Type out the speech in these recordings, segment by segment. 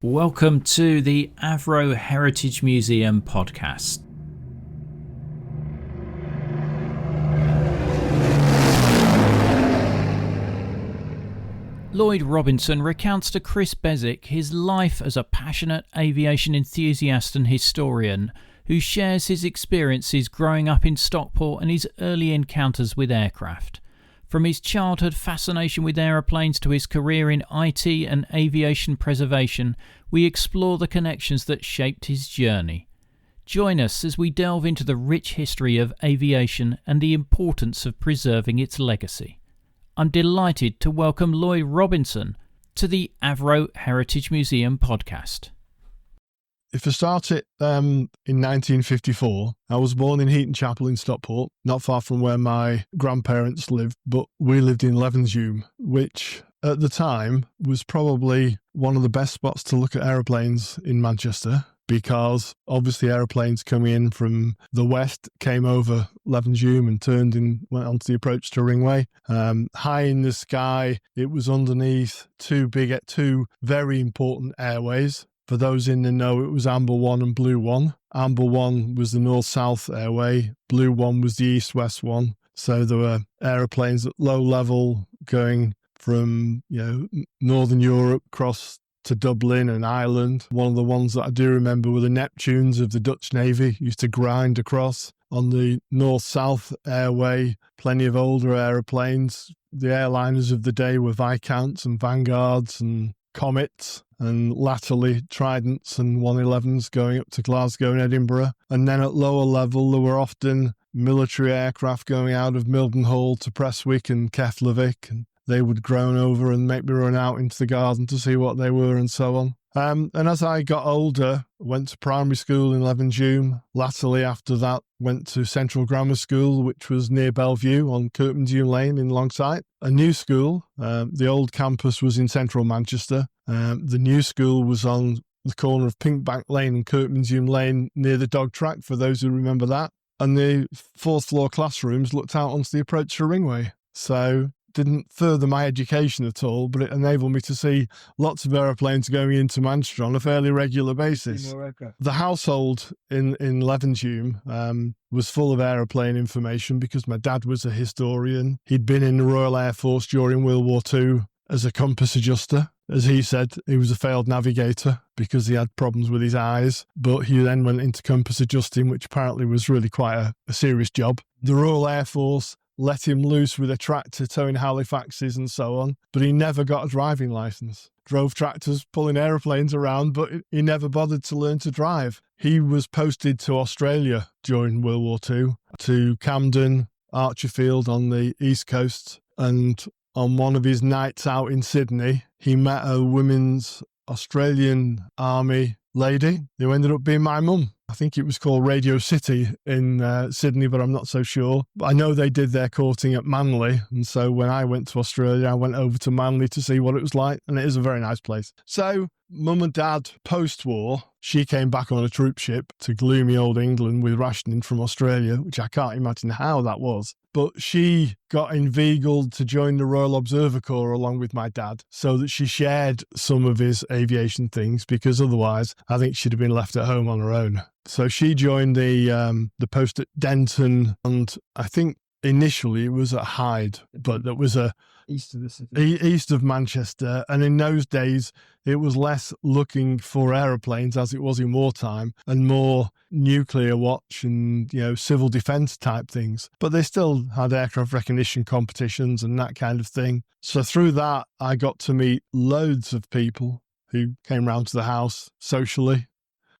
Welcome to the Avro Heritage Museum podcast. Lloyd Robinson recounts to Chris Beswick his life as a passionate aviation enthusiast and historian who shares his experiences growing up in Stockport and his early encounters with aircraft. From his childhood fascination with aeroplanes to his career in IT and aviation preservation, we explore the connections that shaped his journey. Join us as we delve into the rich history of aviation and the importance of preserving its legacy. I'm delighted to welcome Lloyd Robinson to the Avro Heritage Museum podcast. If I start it in 1954, I was born in Heaton Chapel in Stockport, not far from where my grandparents lived, but we lived in Levenshulme, which at the time was probably one of the best spots to look at aeroplanes in Manchester, because obviously aeroplanes coming in from the west came over Levenshulme and went onto the approach to Ringway. High in the sky, it was underneath two very important airways. For those in the know, it was Amber 1 and Blue 1. Amber 1 was the north-south airway. Blue 1 was the east-west one. So there were aeroplanes at low level going from, Northern Europe across to Dublin and Ireland. One of the ones that I do remember were the Neptunes of the Dutch Navy, used to grind across. On the north-south airway, plenty of older aeroplanes. The airliners of the day were Viscounts and Vanguards and Comets, and latterly Tridents and 111s going up to Glasgow and Edinburgh. And then at lower level, there were often military aircraft going out of Mildenhall to Prestwick and Keflavik, and they would groan over and make me run out into the garden to see what they were and so on. And as I got older, went to primary school in Levenshulme. Latterly, after that, went to Central Grammar School, which was near Bellevue on Kirkmanhume Lane in Longsight. A new school, the old campus was in central Manchester. The new school was on the corner of Pinkbank Lane and Kirkmanhume Lane near the dog track, for those who remember that. And the fourth floor classrooms looked out onto the approach to Ringway. So didn't further my education at all, but it enabled me to see lots of aeroplanes going into Manchester on a fairly regular basis. The household in Levenshulme was full of aeroplane information because my dad was a historian. He'd been in the Royal Air Force during World War II as a compass adjuster. As he said, he was a failed navigator because he had problems with his eyes, but he then went into compass adjusting, which apparently was really quite a serious job. The Royal Air Force let him loose with a tractor towing Halifaxes and so on, but he never got a driving licence. Drove tractors pulling aeroplanes around, but he never bothered to learn to drive. He was posted to Australia during World War II, to Camden, Archerfield on the east coast, and on one of his nights out in Sydney, he met a women's Australian Army lady who ended up being my mum. I think it was called Radio City in Sydney, but I'm not so sure. But I know they did their courting at Manly, and so when I went to Australia, I went over to Manly to see what it was like, and it is a very nice place. So Mum and Dad, post-war, she came back on a troop ship to gloomy old England with rationing from Australia, which I can't imagine how that was. But she got inveigled to join the Royal Observer Corps along with my dad, so that she shared some of his aviation things, because otherwise I think she'd have been left at home on her own. So she joined the post at Denton, and I think initially it was at Hyde, but that was east of the city, east of Manchester. And in those days, it was less looking for aeroplanes as it was in wartime, and more nuclear watch and civil defence type things. But they still had aircraft recognition competitions and that kind of thing. So through that, I got to meet loads of people who came round to the house socially.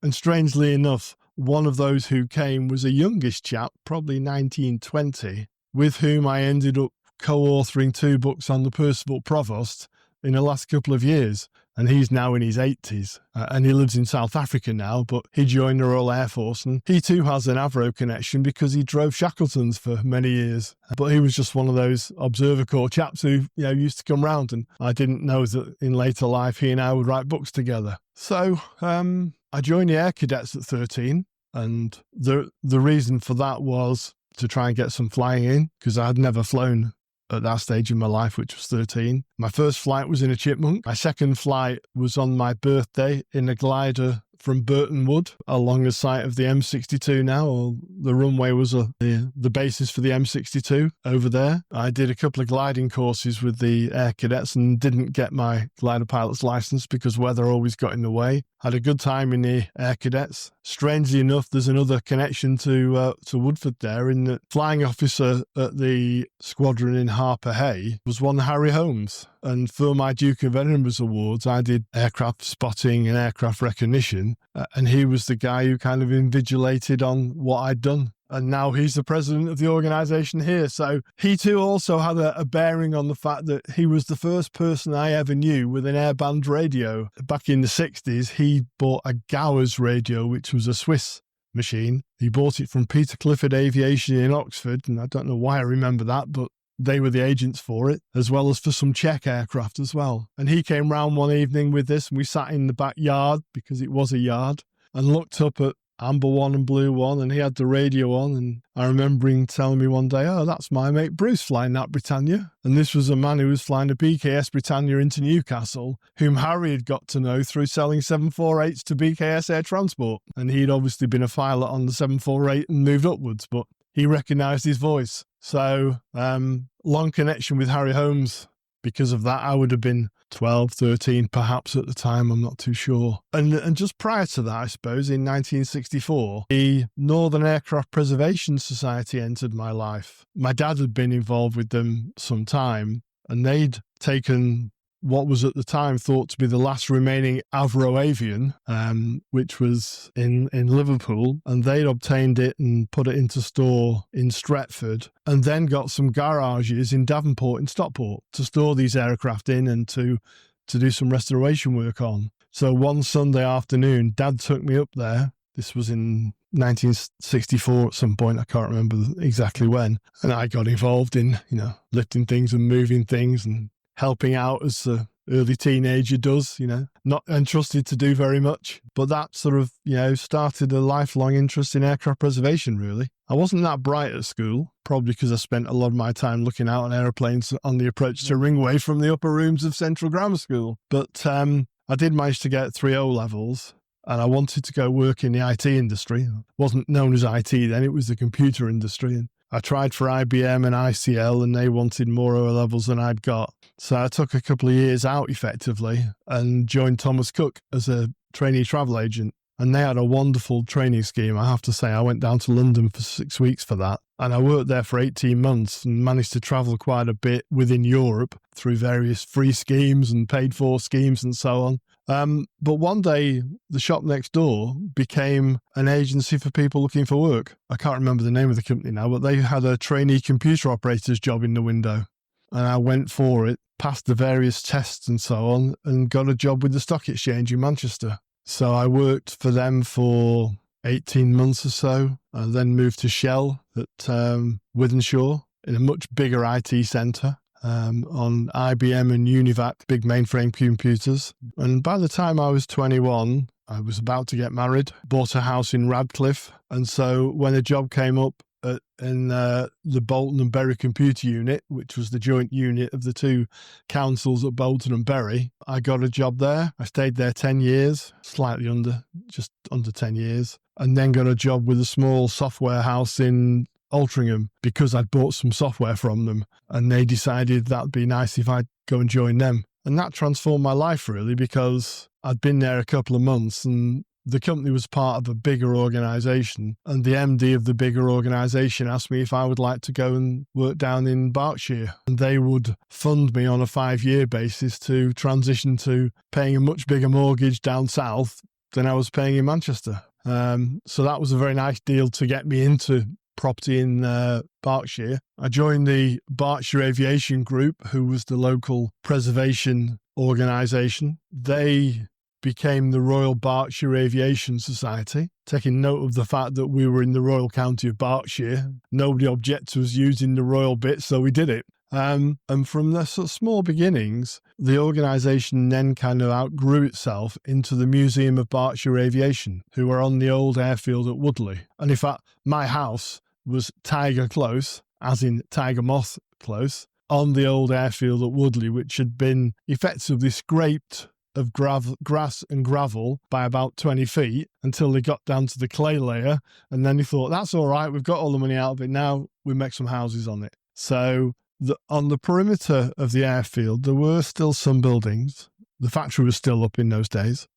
And strangely enough, one of those who came was a youngish chap, probably 19, 20, with whom I ended up co-authoring 2 books on the Percival Provost in the last couple of years. And he's now in his 80s, and he lives in South Africa now, but he joined the Royal Air Force, and he too has an Avro connection because he drove Shackletons for many years. But he was just one of those Observer Corps chaps who used to come round, and I didn't know that in later life he and I would write books together. So I joined the Air Cadets at 13, and the reason for that was to try and get some flying in, because I had never flown at that stage in my life, which was 13. My first flight was in a Chipmunk. My second flight was on my birthday in a glider from Burton Wood along the site of the M62 now, or the runway was the basis for the M62 over there. I did a couple of gliding courses with the Air Cadets and didn't get my glider pilot's license because weather always got in the way. Had a good time in the Air Cadets. Strangely enough, there's another connection to Woodford there, in that flying officer at the squadron in Harper Hay was one Harry Holmes. And for my Duke of Edinburgh's awards, I did aircraft spotting and aircraft recognition. And he was the guy who kind of invigilated on what I'd done. And now he's the president of the organisation here. So he too also had a bearing on the fact that he was the first person I ever knew with an airband radio. Back in the 60s, he bought a Gowers radio, which was a Swiss machine. He bought it from Peter Clifford Aviation in Oxford. And I don't know why I remember that, but they were the agents for it, as well as for some Czech aircraft as well. And he came round one evening with this, and we sat in the backyard, because it was a yard, and looked up at Amber 1 and Blue 1, and he had the radio on. And I remember him telling me one day, "Oh, that's my mate Bruce flying that Britannia." And this was a man who was flying a BKS Britannia into Newcastle, whom Harry had got to know through selling 748s to BKS Air Transport. And he'd obviously been a pilot on the 748 and moved upwards, but he recognised his voice. So, long connection with Harry Holmes. Because of that, I would have been 12, 13 perhaps at the time, I'm not too sure. And just prior to that, I suppose, in 1964, the Northern Aircraft Preservation Society entered my life. My dad had been involved with them some time, and they'd taken what was at the time thought to be the last remaining Avro Avian, which was in Liverpool, and they'd obtained it and put it into store in Stretford, and then got some garages in Devonport and Stockport to store these aircraft in and to do some restoration work on. So one Sunday afternoon, Dad took me up there. This was in 1964 at some point, I can't remember exactly when, and I got involved in, lifting things and moving things and helping out as a early teenager does, not entrusted to do very much. But that sort of, started a lifelong interest in aircraft preservation, really. I wasn't that bright at school, probably because I spent a lot of my time looking out on aeroplanes on the approach to Ringway from the upper rooms of Central Grammar School. But I did manage to get 3 O-levels, and I wanted to go work in the IT industry. It wasn't known as IT then, it was the computer industry. And I tried for IBM and ICL, and they wanted more O-levels than I'd got. So I took a couple of years out, effectively, and joined Thomas Cook as a trainee travel agent. And they had a wonderful training scheme. I have to say, I went down to London for 6 weeks for that. And I worked there for 18 months and managed to travel quite a bit within Europe through various free schemes and paid-for schemes and so on. But one day, the shop next door became an agency for people looking for work. I can't remember the name of the company now, but they had a trainee computer operator's job in the window. And I went for it, passed the various tests and so on, and got a job with the Stock Exchange in Manchester. So I worked for them for 18 months or so, and then moved to Shell at Wythenshawe in a much bigger IT centre. On IBM and Univac, big mainframe computers. And by the time I was 21, I was about to get married, bought a house in Radcliffe. And so when a job came up in the Bolton and Bury computer unit, which was the joint unit of the two councils at Bolton and Bury, I got a job there. I stayed there 10 years, just under 10 years, and then got a job with a small software house in Altrincham because I'd bought some software from them, and they decided that'd be nice if I'd go and join them. And that transformed my life, really, because I'd been there a couple of months and the company was part of a bigger organisation, and the MD of the bigger organisation asked me if I would like to go and work down in Berkshire, and they would fund me on a 5-year basis to transition to paying a much bigger mortgage down south than I was paying in Manchester. So that was a very nice deal to get me into property in Berkshire. I joined the Berkshire Aviation Group, who was the local preservation organisation. They became the Royal Berkshire Aviation Society, taking note of the fact that we were in the Royal County of Berkshire. Nobody objected to us using the royal bit, so we did it. And from the sort of small beginnings, the organisation then kind of outgrew itself into the Museum of Berkshire Aviation, who were on the old airfield at Woodley. And in fact, my house was Tiger Close, as in Tiger Moth Close. on the old airfield at Woodley, which had been effectively scraped of grass and gravel by about 20 feet until they got down to the clay layer. And then he thought, that's all right, we've got all the money out of it, now we make some houses on it. So on the perimeter of the airfield, there were still some buildings. The factory was still up in those days.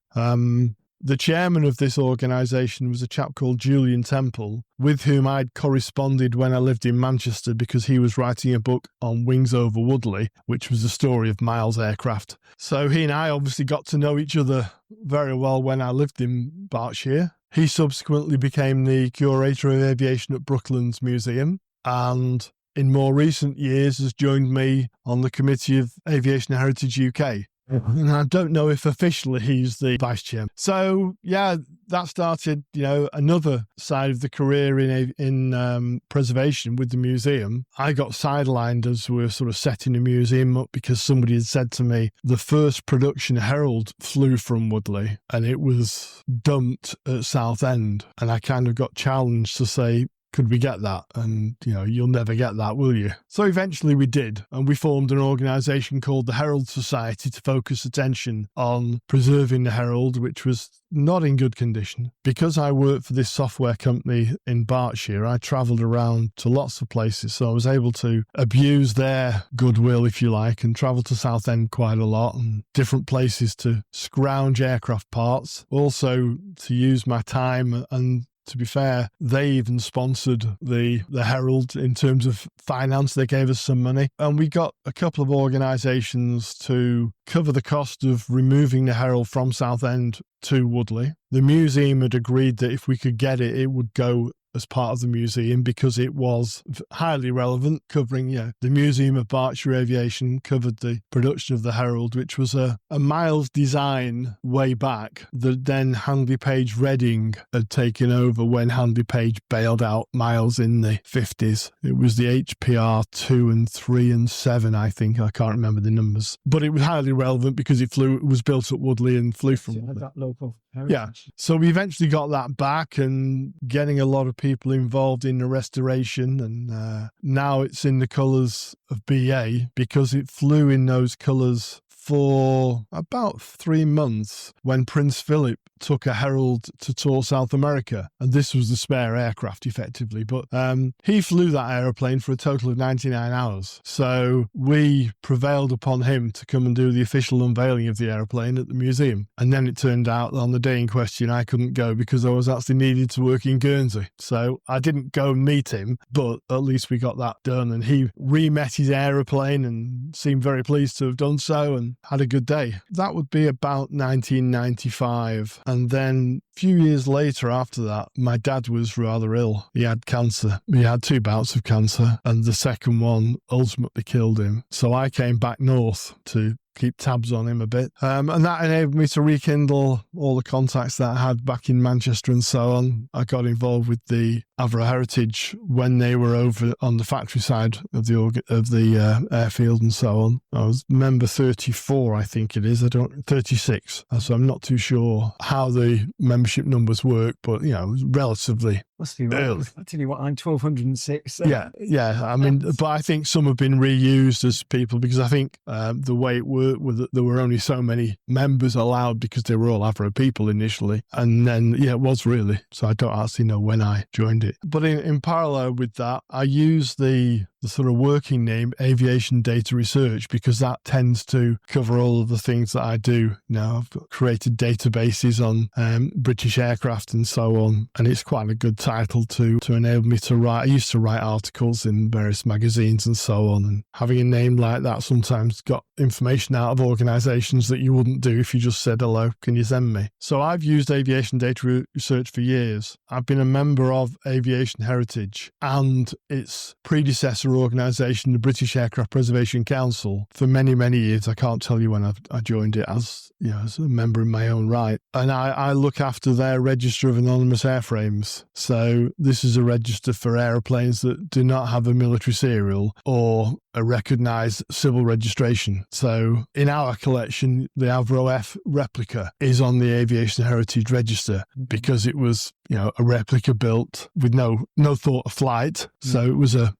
The chairman of this organisation was a chap called Julian Temple, with whom I'd corresponded when I lived in Manchester because he was writing a book on Wings Over Woodley, which was the story of Miles Aircraft. So he and I obviously got to know each other very well when I lived in Berkshire. He subsequently became the curator of aviation at Brooklands Museum, and in more recent years has joined me on the Committee of Aviation Heritage UK. And I don't know if officially he's the vice chairman. So, yeah, that started, another side of the career in preservation with the museum. I got sidelined as we were sort of setting the museum up because somebody had said to me, the first production Herald flew from Woodley and it was dumped at Southend. And I kind of got challenged to say, could we get that? And, you'll never get that, will you? So eventually we did. And we formed an organisation called the Herald Society to focus attention on preserving the Herald, which was not in good condition. Because I worked for this software company in Berkshire, I travelled around to lots of places. So I was able to abuse their goodwill, if you like, and travel to Southend quite a lot and different places to scrounge aircraft parts. Also to use my time and, to be fair, they even sponsored the Herald in terms of finance. They gave us some money. And we got a couple of organisations to cover the cost of removing the Herald from Southend to Woodley. The museum had agreed that if we could get it, it would go as part of the museum because it was highly relevant, covering, the Museum of Berkshire Aviation covered the production of the Herald, which was a Miles design way back that then Handley Page Reading had taken over when Handley Page bailed out Miles in the 50s. It was the HPR 2 and 3 and 7, I think. I can't remember the numbers. But it was highly relevant because it was built at Woodley and flew from Woodley. That local heritage. Yeah. So we eventually got that back and getting a lot of people involved in the restoration, and now it's in the colours of BA because it flew in those colours for about 3 months when Prince Philip took a Herald to tour South America. And this was the spare aircraft, effectively. But he flew that aeroplane for a total of 99 hours. So we prevailed upon him to come and do the official unveiling of the aeroplane at the museum. And then it turned out that on the day in question, I couldn't go because I was actually needed to work in Guernsey. So I didn't go and meet him, but at least we got that done. And he re-met his aeroplane and seemed very pleased to have done so and had a good day. That would be about 1995. And then a few years later after that, my dad was rather ill. He had cancer. He had 2 bouts of cancer, and the second one ultimately killed him. So I came back north to keep tabs on him a bit. And that enabled me to rekindle all the contacts that I had back in Manchester and so on. I got involved with the Avro Heritage when they were over on the factory side of the airfield and so on. I was member 34, I think it is. 36. So I'm not too sure how the membership numbers work, but, it was relatively Must be right. early. I tell you what, I'm 1206. Yeah. I mean, but I think some have been reused as people because I think the way it worked was that there were only so many members allowed because they were all Avro people initially. And then, it was really. So I don't actually know when I joined it. But in parallel with that, I used the sort of working name Aviation Data Research because that tends to cover all of the things that I do. I've created databases on British aircraft and so on, and it's quite a good title to enable me to write. I used to write articles in various magazines and so on, and having a name like that sometimes got information out of organisations that you wouldn't do if you just said, hello, can you send me? So I've used Aviation Data Research for years. I've been a member of Aviation Heritage and its predecessor organisation, the British Aircraft Preservation Council, for many, many years. I can't tell you when I joined it as a member in my own right. And I look after their register of anonymous airframes. So this is a register for aeroplanes that do not have a military serial or a recognised civil registration. So in our collection, the Avro F replica is on the Aviation Heritage Register because it was, a replica built with no thought of flight. So it was a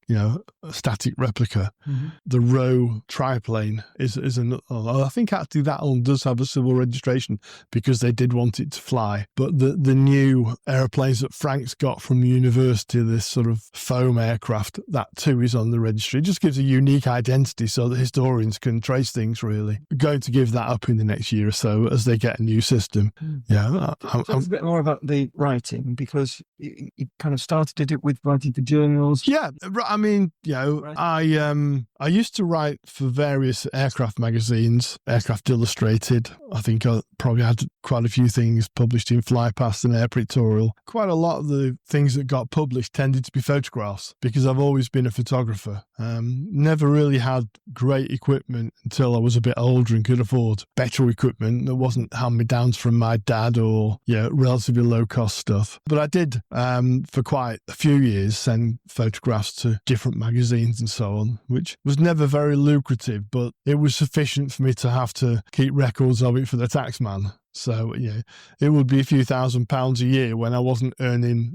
static replica. Mm-hmm. The Roe triplane is I think actually that one does have a civil registration because they did want it to fly. But the new aeroplanes that Frank's got from the university, this sort of foam aircraft, that too is on the registry. It just gives a unique identity so that historians can trace things, really. We're going to give that up in the next year or so as they get a new system. Yeah. Tell us a bit more about the writing, because you kind of started it with writing for journals. Yeah, I mean, I used to write for various aircraft magazines, Aircraft Illustrated. I think I probably had quite a few things published in Flypast and Air Pictorial. Quite a lot of the things that got published tended to be photographs because I've always been a photographer. Never really had great equipment until I was a bit older and could afford better equipment that wasn't hand-me-downs from my dad or relatively low-cost stuff. But I did, for quite a few years, send photographs to different magazines and so on, which was never very lucrative, but it was sufficient for me to have to keep records of it for the taxman. So, it would be a few £1,000s a year when I wasn't earning,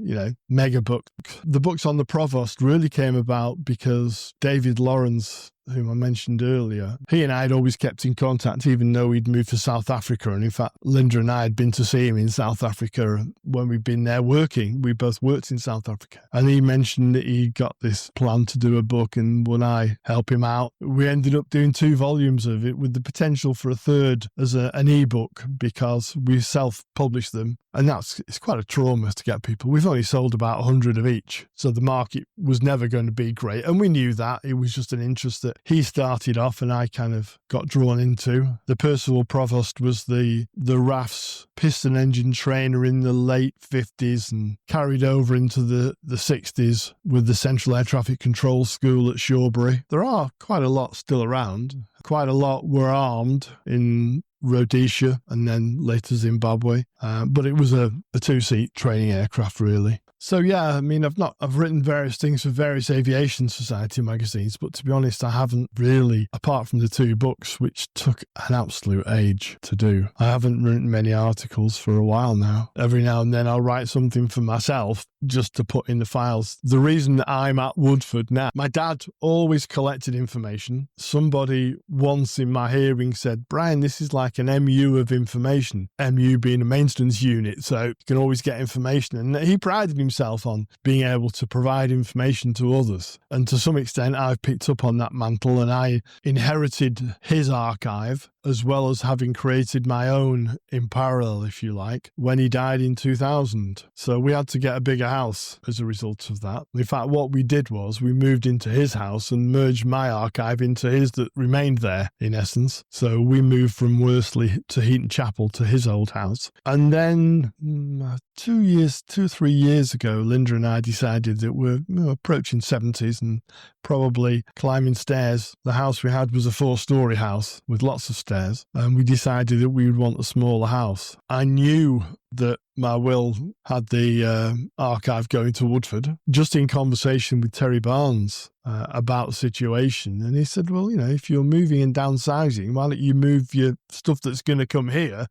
mega bucks. The books on the Provost really came about because David Lawrence, whom I mentioned earlier, he and I had always kept in contact, even though he'd moved to South Africa. And in fact, Linda and I had been to see him in South Africa when we'd been there working. We both worked in South Africa. And he mentioned that he got this plan to do a book, and would I help him out? We ended up doing 2 volumes of it with the potential for a third as an ebook because we self-published them. And it's quite a trauma to get people. We've only sold about 100 of each. So the market was never going to be great. And we knew that. It was just an interest that he started off and I kind of got drawn into. The Percival Provost was the RAF's piston engine trainer in the late 50s and carried over into the 60s with the Central Air Traffic Control School at Shawbury. There are quite a lot still around. Quite a lot were armed in Rhodesia and then later Zimbabwe. But it was a 2-seat training aircraft, really. So yeah, I mean, I've written various things for various aviation society magazines, but to be honest, I haven't really, apart from the 2 books, which took an absolute age to do. I haven't written many articles for a while now. Every now and then I'll write something for myself just to put in the files. The reason that I'm at Woodford now, my dad always collected information. Somebody once in my hearing said, Brian, this is like an MU of information, MU being a maintenance unit, so you can always get information. And he prided himself on being able to provide information to others. And to some extent, I've picked up on that mantle, and I inherited his archive as well as having created my own in parallel, if you like, when he died in 2000. So we had to get a bigger house as a result of that. In fact, what we did was we moved into his house and merged my archive into his that remained there, in essence. So we moved from Worsley to Heaton Chapel to his old house. And then 2 or 3 years ago, Linda and I decided that we're approaching 70s and probably climbing stairs. The house we had was a 4-story house with lots of stairs. And we decided that we would want a smaller house. I knew that my will had the archive going to Woodford, just in conversation with Terry Barnes about the situation. And he said, well, if you're moving and downsizing, why don't you move your stuff that's going to come here?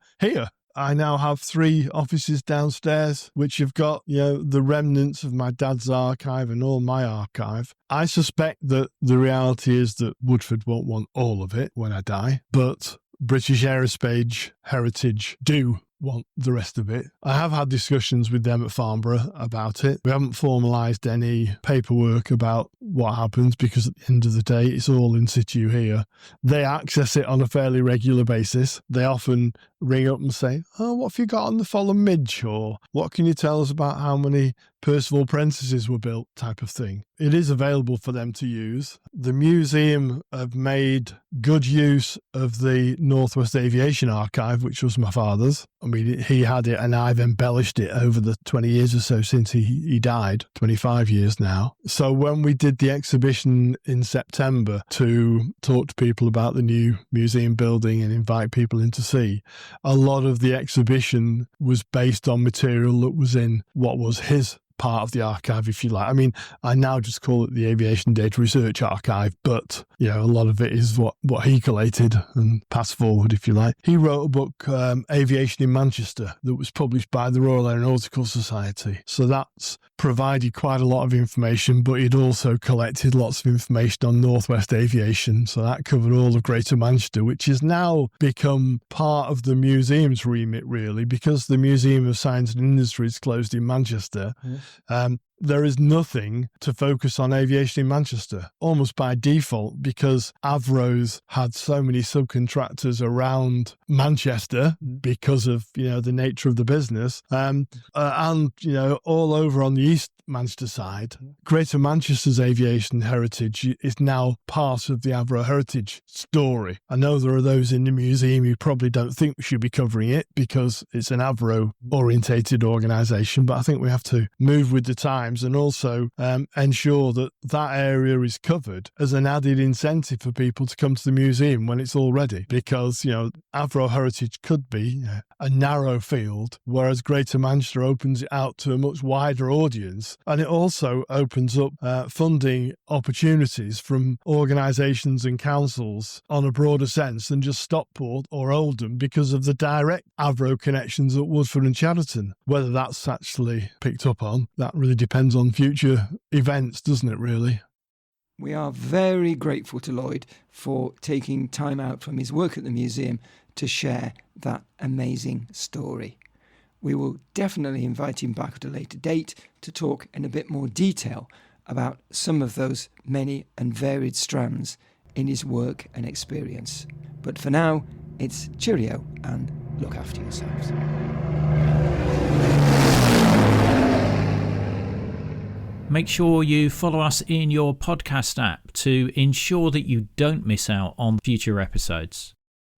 I now have 3 offices downstairs, which have got, the remnants of my dad's archive and all my archive. I suspect that the reality is that Woodford won't want all of it when I die, but British Aerospace Heritage do want the rest of it. I have had discussions with them at Farnborough about it. We haven't formalised any paperwork about what happens because at the end of the day, it's all in situ here. They access it on a fairly regular basis. They often ring up and say, oh, what have you got on the Fulham Midge? Or what can you tell us about how many Percival Prentices were built, type of thing. It is available for them to use. The museum have made good use of the Northwest Aviation Archive, which was my father's. I mean, he had it and I've embellished it over the 20 years or so since he died, 25 years now. So when we did the exhibition in September to talk to people about the new museum building and invite people in to see, a lot of the exhibition was based on material that was in what was his part of the archive, if you like. I mean, I now just call it the Aviation Data Research Archive, but, a lot of it is what he collated and passed forward, if you like. He wrote a book, Aviation in Manchester, that was published by the Royal Aeronautical Society. So that's provided quite a lot of information, but he'd also collected lots of information on Northwest aviation. So that covered all of Greater Manchester, which has now become part of the museum's remit, really, because the Museum of Science and Industry is closed in Manchester. Yes. There is nothing to focus on aviation in Manchester, almost by default, because Avro's had so many subcontractors around Manchester because of, the nature of the business, and all over on the East Manchester side. Greater Manchester's aviation heritage is now part of the Avro heritage story. I know there are those in the museum who probably don't think we should be covering it because it's an Avro-orientated organisation, but I think we have to move with the times and also ensure that that area is covered as an added incentive for people to come to the museum when it's all ready, because, Avro heritage could be a narrow field, whereas Greater Manchester opens it out to a much wider audience. And it also opens up funding opportunities from organisations and councils on a broader sense than just Stockport or Oldham, because of the direct Avro connections at Woodford and Chadderton. Whether that's actually picked up on, that really depends on future events, doesn't it, really? We are very grateful to Lloyd for taking time out from his work at the museum to share that amazing story. We will definitely invite him back at a later date to talk in a bit more detail about some of those many and varied strands in his work and experience. But for now, it's cheerio and look after yourselves. Make sure you follow us in your podcast app to ensure that you don't miss out on future episodes.